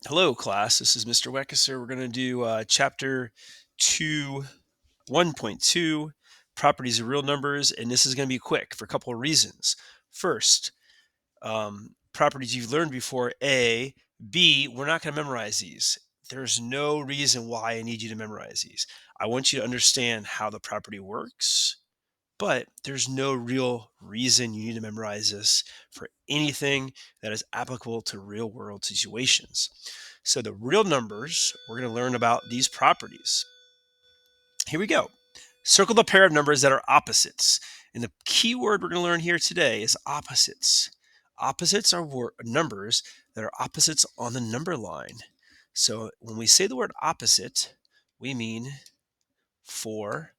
Hello, class. This is Mr. Weckeser. We're going to do chapter 2, 1.2, properties of real numbers, and this is going to be quick for a couple of reasons. First, properties you've learned before, A. B, we're not going to memorize these. There's no reason why I need you to memorize these. I want you to understand how the property works, but there's no real reason you need to memorize this for anything that is applicable to real world situations. So the real numbers, we're going to learn about these properties. Here we go. Circle the pair of numbers that are opposites. And the key word we're going to learn here today is opposites. Opposites are numbers that are opposites on the number line. So when we say the word opposite, we mean 4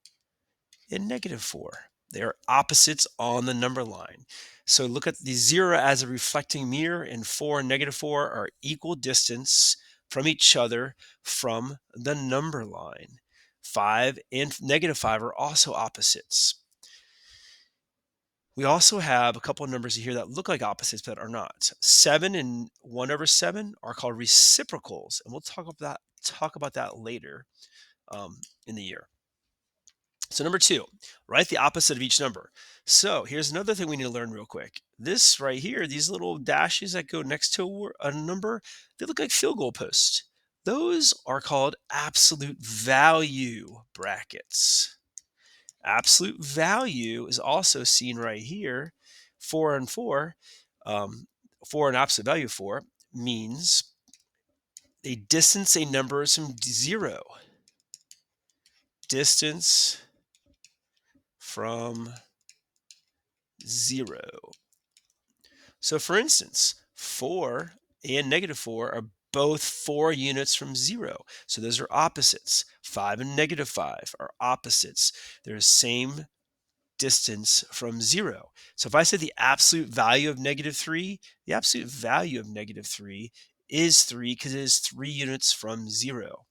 and -4. They are opposites on the number line. So look at the 0 as a reflecting mirror, and 4 and -4 are equal distance from each other from the number line. 5 and -5 are also opposites. We also have a couple of numbers here that look like opposites but are not. 7 and 1/7 are called reciprocals, and we'll talk about that later in the year. So number 2, write the opposite of each number. So here's another thing we need to learn real quick. This right here, these little dashes that go next to a number, they look like field goal posts. Those are called absolute value brackets. Absolute value is also seen right here. 4 and 4, 4 and absolute value 4 means they distance a number is from 0. Distance from 0. So for instance, 4 and -4 are both 4 units from 0. So those are opposites. 5 and -5 are opposites. They're the same distance from 0. So if I said the absolute value of -3, the absolute value of -3 is 3 because it is 3 units from 0.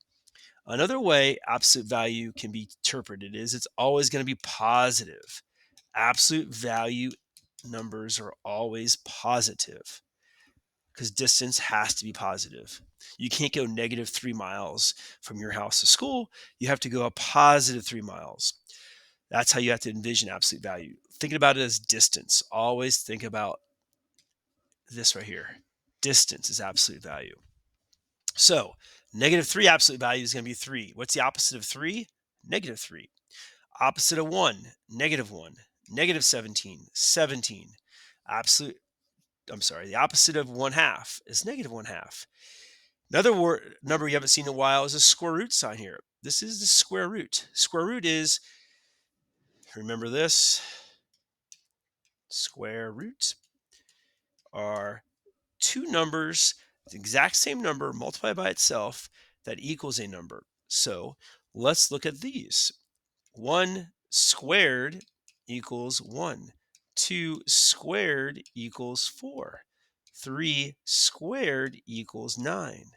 Another way absolute value can be interpreted is it's always going to be positive. Absolute value numbers are always positive because distance has to be positive. You can't go -3 miles from your house to school. You have to go a positive 3 miles. That's how you have to envision absolute value. Thinking about it as distance. Always think about this right here. Distance is absolute value. So -3 absolute value is going to be 3. What's the opposite of 3? -3. Opposite of 1, -1. -17, 17. Absolute the opposite of 1/2 is -1/2. Another number you haven't seen in a while is a square root sign here. This is the square root. Square root is, remember this, square root are two numbers, the exact same number multiplied by itself that equals a number. So let's look at these. 1 squared equals 1. 2 squared equals 4. 3 squared equals 9.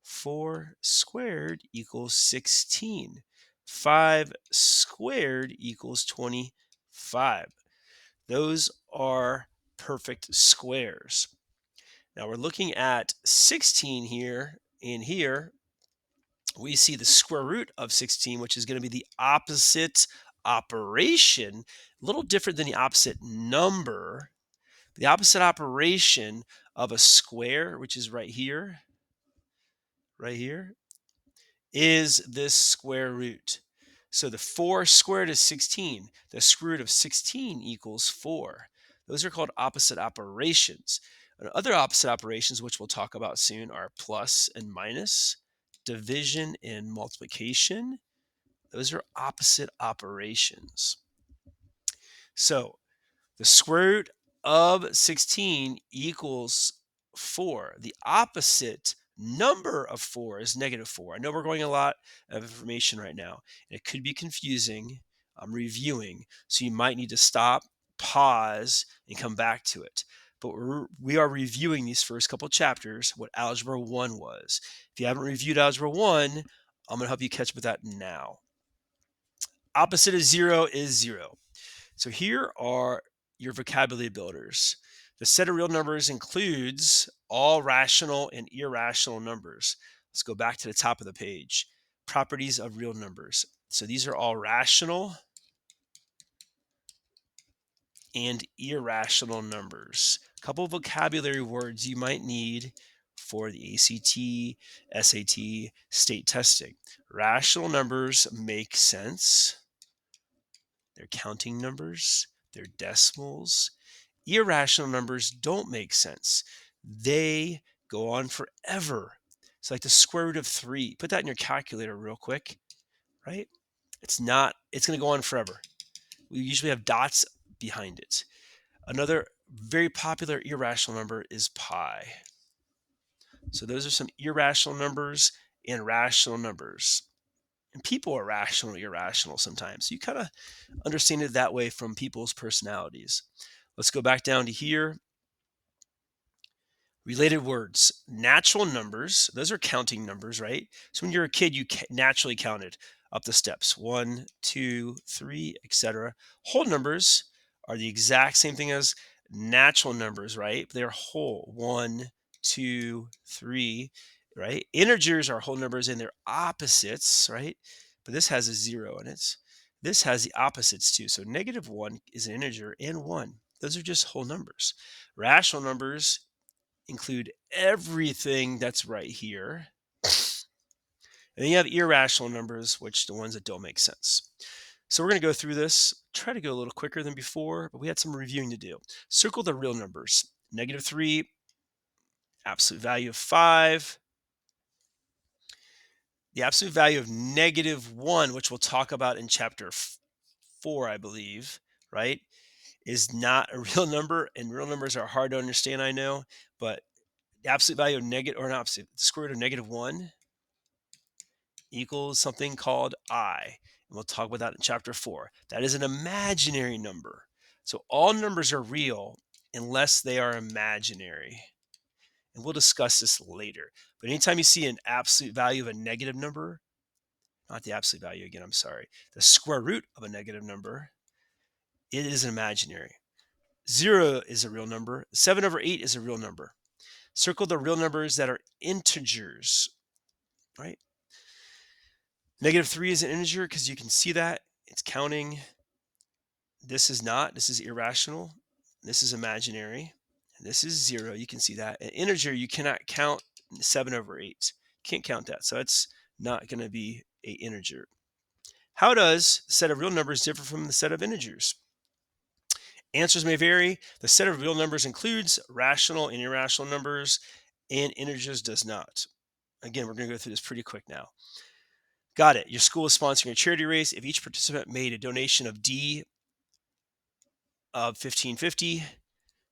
4 squared equals 16. 5 squared equals 25. Those are perfect squares. Now we're looking at 16 here, and here we see the square root of 16, which is going to be the opposite operation, a little different than the opposite number. The opposite operation of a square, which is right here, is this square root. So the 4 squared is 16. The square root of 16 equals 4. Those are called opposite operations. And other opposite operations, which we'll talk about soon, are plus and minus, division and multiplication. Those are opposite operations. So the square root of 16 equals 4. The opposite number of 4 is -4. I know we're going a lot of information right now, and it could be confusing. I'm reviewing, so you might need to stop, pause, and come back to it. But we are reviewing these first couple chapters, what Algebra 1 was. If you haven't reviewed Algebra 1, I'm going to help you catch up with that now. Opposite of 0 is 0. So here are your vocabulary builders. The set of real numbers includes all rational and irrational numbers. Let's go back to the top of the page. Properties of real numbers. So these are all rational and irrational numbers. A couple of vocabulary words you might need for the ACT, SAT, state testing. Rational numbers make sense. They're counting numbers, they're decimals. Irrational numbers don't make sense. They go on forever. It's like the square root of 3. Put that in your calculator real quick, right? It's not, it's going to go on forever. We usually have dots behind it. Another very popular irrational number is pi. So those are some irrational numbers and rational numbers. And people are rational, irrational sometimes. So you kind of understand it that way from people's personalities. Let's go back down to here. Related words, natural numbers, those are counting numbers, right? So when you're a kid, you naturally counted up the steps, 1, 2, 3, etc. Whole numbers are the exact same thing as natural numbers, right? They're whole, 1, 2, 3, right? Integers are whole numbers and they're opposites, right? But this has a 0 in it. This has the opposites too. So -1 is an integer and 1. Those are just whole numbers. Rational numbers include everything that's right here. And then you have irrational numbers, which the ones that don't make sense. So we're going to go through this, try to go a little quicker than before, but we had some reviewing to do. Circle the real numbers. -3, absolute value of 5, the absolute value of -1, which we'll talk about in chapter 4, I believe, right, is not a real number, and real numbers are hard to understand, I know, but the absolute value of the square root of -1 equals something called I. And we'll talk about that in chapter 4. That is an imaginary number. So all numbers are real unless they are imaginary. And we'll discuss this later. But anytime you see an absolute value of a negative number, not the absolute value again, I'm sorry, the square root of a negative number, it is an imaginary. 0 is a real number. 7/8 is a real number. Circle the real numbers that are integers, right? -3 is an integer because you can see that it's counting. This is not. This is irrational. This is imaginary. And this is 0. You can see that. An integer, you cannot count 7/8. Can't count that. So it's not going to be a integer. How does the set of real numbers differ from the set of integers? Answers may vary. The set of real numbers includes rational and irrational numbers, and integers does not. Again, we're going to go through this pretty quick now. Got it. Your school is sponsoring a charity race. If each participant made a donation of D of 1550,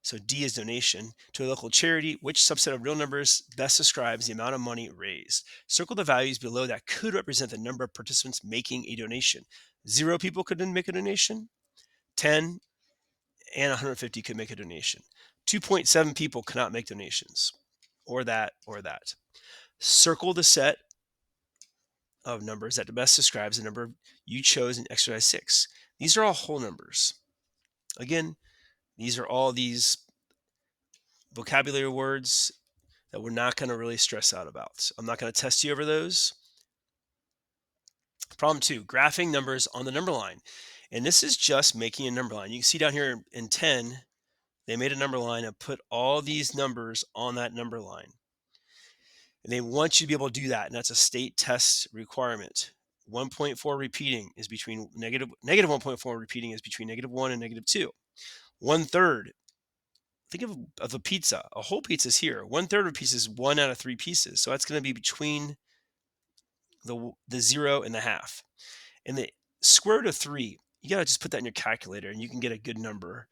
so D is donation, to a local charity, which subset of real numbers best describes the amount of money raised? Circle the values below that could represent the number of participants making a donation. 0 people could make a donation. 10 and 150 could make a donation. 2.7 people cannot make donations. Or that, or that. Circle the set of numbers that best describes the number you chose in exercise 6. These are all whole numbers. Again, these are all these vocabulary words that we're not going to really stress out about. I'm not going to test you over those. Problem 2, graphing numbers on the number line. And this is just making a number line. You can see down here in 10, they made a number line and put all these numbers on that number line. And they want you to be able to do that. And that's a state test requirement. 1.4 repeating is between negative 1.4 repeating is between -1 and -2. 1/3. Think of a pizza. A whole pizza is here. 1/3 of a piece is 1 out of 3 pieces. So that's going to be between the 0 and the half. And the square root of 3, you got to just put that in your calculator and you can get a good number.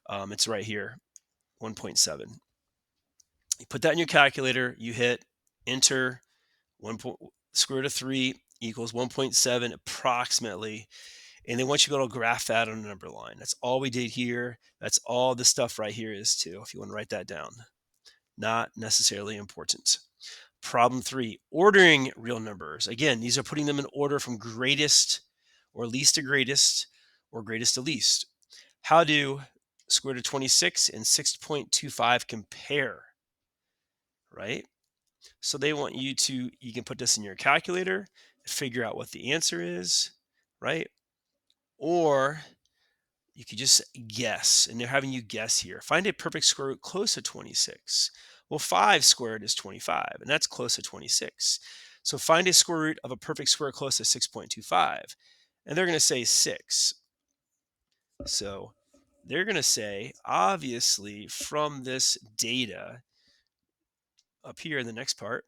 It's right here, 1.7. You put that in your calculator, you hit enter, square root of 3 equals 1.7 approximately. And they want you to be able to graph that on a number line. That's all we did here. That's all this stuff right here is too, if you want to write that down. Not necessarily important. Problem 3, ordering real numbers. Again, these are putting them in order from greatest or least to greatest or greatest to least. How do square root of 26 and 6.25 compare, right? So they want you to, you can put this in your calculator, figure out what the answer is, right? Or you could just guess, and they're having you guess here. Find a perfect square root close to 26. Well, 5 squared is 25, and that's close to 26. So find a square root of a perfect square close to 6.25. And they're going to say 6. So they're going to say, obviously, from this data up here in the next part,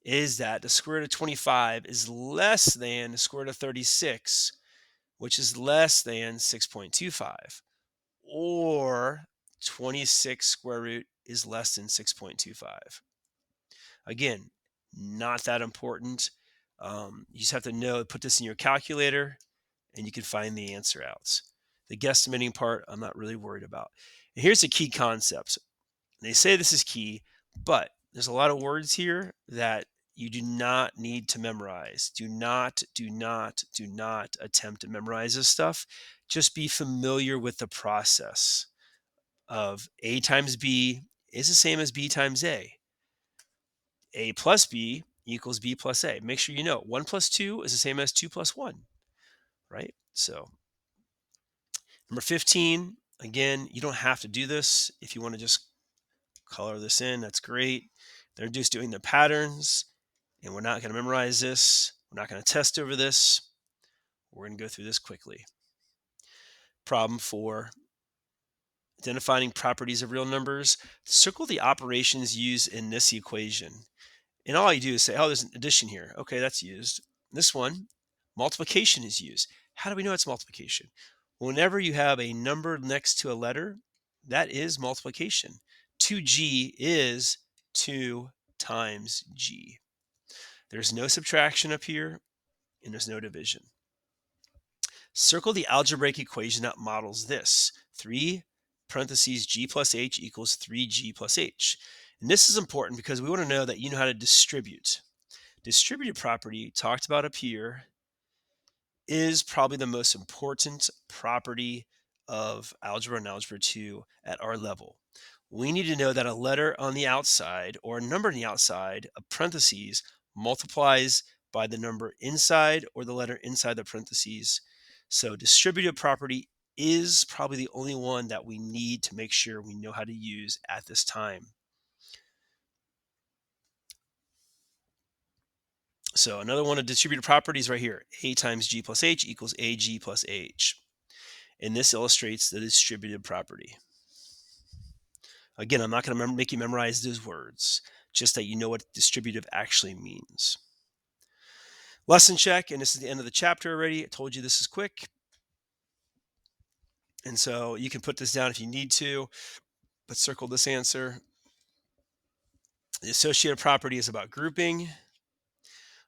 is that the square root of 25 is less than the square root of 36, which is less than 6.25. Or 26 square root is less than 6.25. Again, not that important. You just have to know, put this in your calculator, and you can find the answer out. The guesstimating part, I'm not really worried about. And here's the key concept. They say this is key, but there's a lot of words here that you do not need to memorize. Do not attempt to memorize this stuff. Just be familiar with the process of A times B is the same as B times A. A plus B equals B plus A. Make sure you know 1 plus 2 is the same as 2 plus 1, right? So number 15, again, you don't have to do this. If you want to just color this in, that's great. They're just doing the patterns, and we're not going to memorize this. We're not going to test over this. We're going to go through this quickly. Problem 4, identifying properties of real numbers. Circle the operations used in this equation. And all you do is say, oh, there's an addition here. Okay, that's used. This one, multiplication is used. How do we know it's multiplication? Whenever you have a number next to a letter, that is multiplication. 2g is 2 times g. There's no subtraction up here, and there's no division. Circle the algebraic equation that models this. 3 parentheses g plus h equals 3g plus h. And this is important because we want to know that you know how to distribute. Distributive property, talked about up here, is probably the most important property of algebra and algebra 2 at our level. We need to know that a letter on the outside or a number on the outside of parentheses multiplies by the number inside or the letter inside the parentheses. So distributive property is probably the only one that we need to make sure we know how to use at this time. So another one of distributive properties right here, A times G plus H equals AG plus H. And this illustrates the distributive property. Again, I'm not going to make you memorize those words, just that you know what distributive actually means. Lesson check, and this is the end of the chapter already. I told you this is quick. And so you can put this down if you need to, but circle this answer. The associative property is about grouping.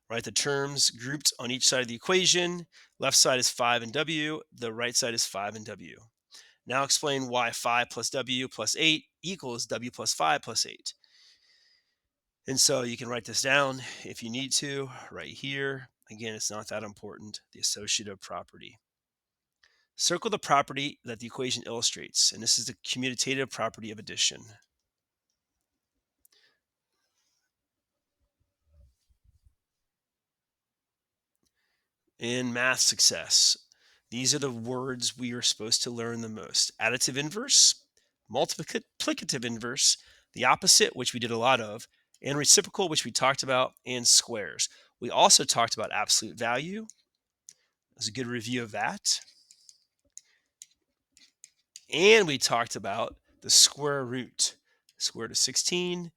Right, the terms grouped on each side of the equation. Left side is 5 and w, the right side is 5 and w. Now explain why 5 plus w plus 8 equals w plus 5 plus 8. And so you can write this down if you need to, right here. Again, it's not that important, the associative property. Circle the property that the equation illustrates, and this is the commutative property of addition. In math success, these are the words we are supposed to learn the most. Additive inverse, multiplicative inverse, the opposite, which we did a lot of, and reciprocal, which we talked about, and squares. We also talked about absolute value. That's a good review of that. And we talked about the square root. Square root of 16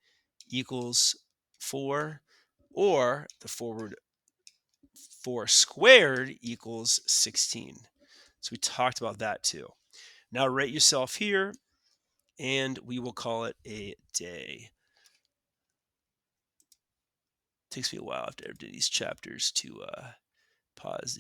equals 4, or the 4 squared equals 16. So we talked about that too. Now rate yourself here, and we will call it a day. Takes me a while after I do these chapters to pause the